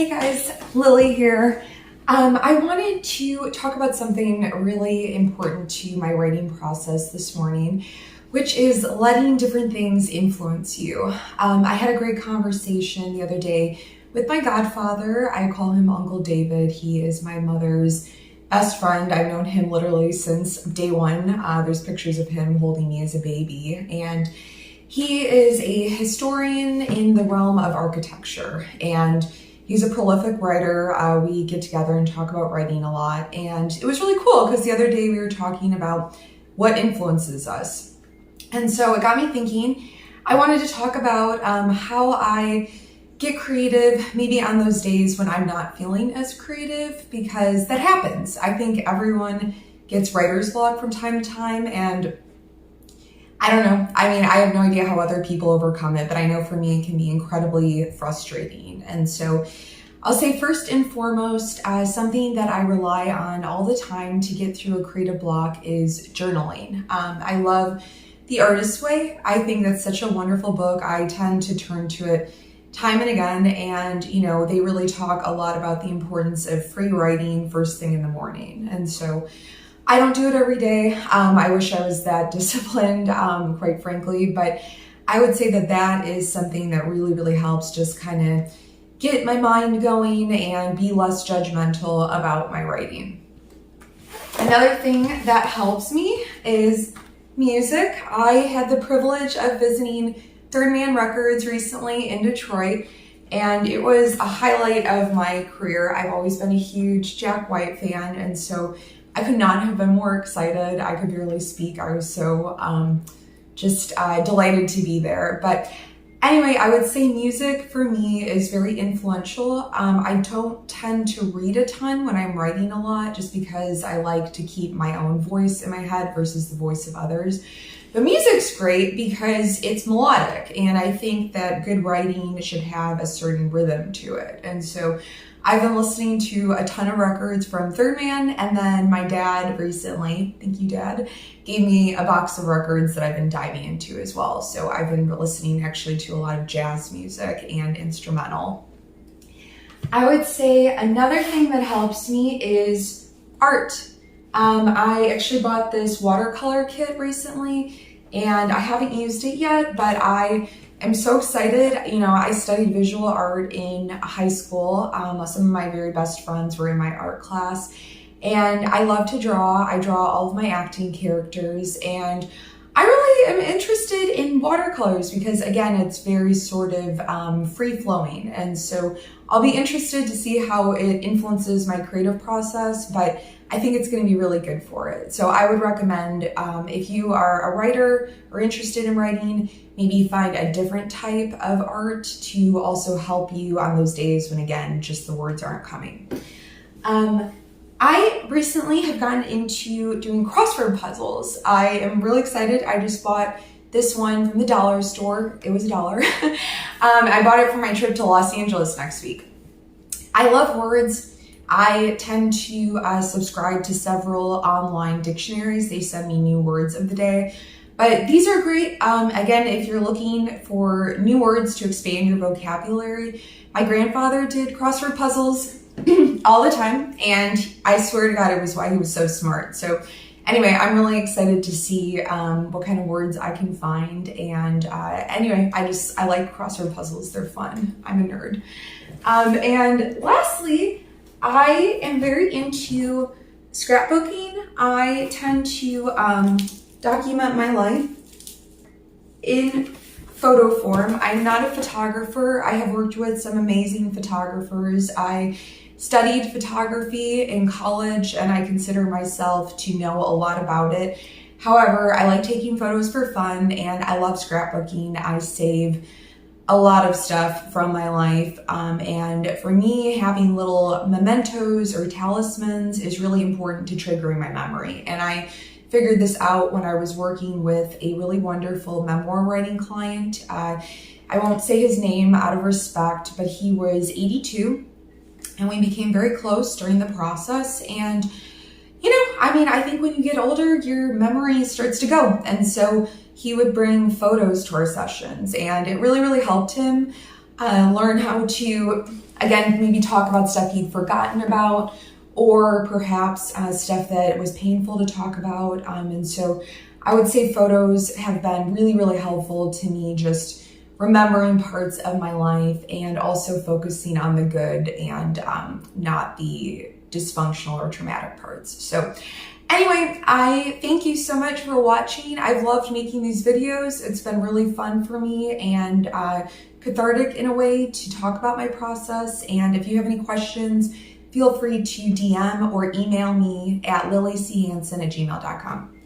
Hey guys, Lily here. I wanted to talk about something really important to my writing process this morning, which is letting different things influence you. I had a great conversation the other day with my godfather. I call him Uncle David. He is my mother's best friend. I've known him literally since day one. There's pictures of him holding me as a baby, and he is a historian in the realm of architecture, and he's a prolific writer. We get together and talk about writing a lot, and it was really cool because the other day we were talking about what influences us. And so it got me thinking. I wanted to talk about how I get creative maybe on those days when I'm not feeling as creative, because that happens. I think everyone gets writer's block from time to time, and I don't know. I mean, I have no idea how other people overcome it, but I know for me it can be incredibly frustrating. And so I'll say first and foremost, something that I rely on all the time to get through a creative block is journaling. I love The Artist's Way. I think that's such a wonderful book. I tend to turn to it time and again, and they really talk a lot about the importance of free writing first thing in the morning. And so I don't do it every day. I wish I was that disciplined, quite frankly, but I would say that that is something that really, really helps just kind of get my mind going and be less judgmental about my writing. Another thing that helps me is music. I had the privilege of visiting Third Man Records recently in Detroit, and it was a highlight of my career. I've always been a huge Jack White fan, and so I could not have been more excited. I could barely speak. I was so just delighted to be there. But anyway, I would say music for me is very influential. I don't tend to read a ton when I'm writing a lot, just because I like to keep my own voice in my head versus the voice of others. But music's great because it's melodic, and I think that good writing should have a certain rhythm to it. And so I've been listening to a ton of records from Third Man, and then my dad recently, thank you Dad, gave me a box of records that I've been diving into as well. So I've been listening actually to a lot of jazz music and instrumental. I would say another thing that helps me is art. I actually bought this watercolor kit recently, and I haven't used it yet, but I'm so excited. I studied visual art in high school. Some of my very best friends were in my art class, and I love to draw. I draw all of my acting characters, and I really am interested in watercolors because, again, it's very sort of free-flowing, and so I'll be interested to see how it influences my creative process, but I think it's going to be really good for it. So I would recommend, if you are a writer or interested in writing, maybe find a different type of art to also help you on those days when, again, just the words aren't coming. I recently have gotten into doing crossword puzzles. I am really excited. I just bought this one from the dollar store. It was $1. I bought it for my trip to Los Angeles next week. I love words. I tend to subscribe to several online dictionaries. They send me new words of the day. But these are great. Again, if you're looking for new words to expand your vocabulary, my grandfather did crossword puzzles all the time, and I swear to God, it was why he was so smart. So anyway, I'm really excited to see what kind of words I can find. And anyway, I like crossword puzzles. They're fun. I'm a nerd. And lastly, I am very into scrapbooking. I tend to document my life in photo form. I'm not a photographer. I have worked with some amazing photographers. I studied photography in college, and I consider myself to know a lot about it. However, I like taking photos for fun, and I love scrapbooking. I save a lot of stuff from my life, and for me, having little mementos or talismans is really important to triggering my memory. And I figured this out when I was working with a really wonderful memoir writing client. I won't say his name out of respect, but he was 82, and we became very close during the process. And I think when you get older, your memory starts to go. And so he would bring photos to our sessions, and it really, really helped him. learn how to, again, maybe talk about stuff you'd forgotten about, or perhaps stuff that was painful to talk about. And so I would say photos have been really, really helpful to me, just remembering parts of my life and also focusing on the good and not the dysfunctional or traumatic parts. So anyway, I thank you so much for watching. I've loved making these videos. It's been really fun for me and cathartic in a way to talk about my process. And if you have any questions, feel free to DM or email me at lilychansen@gmail.com.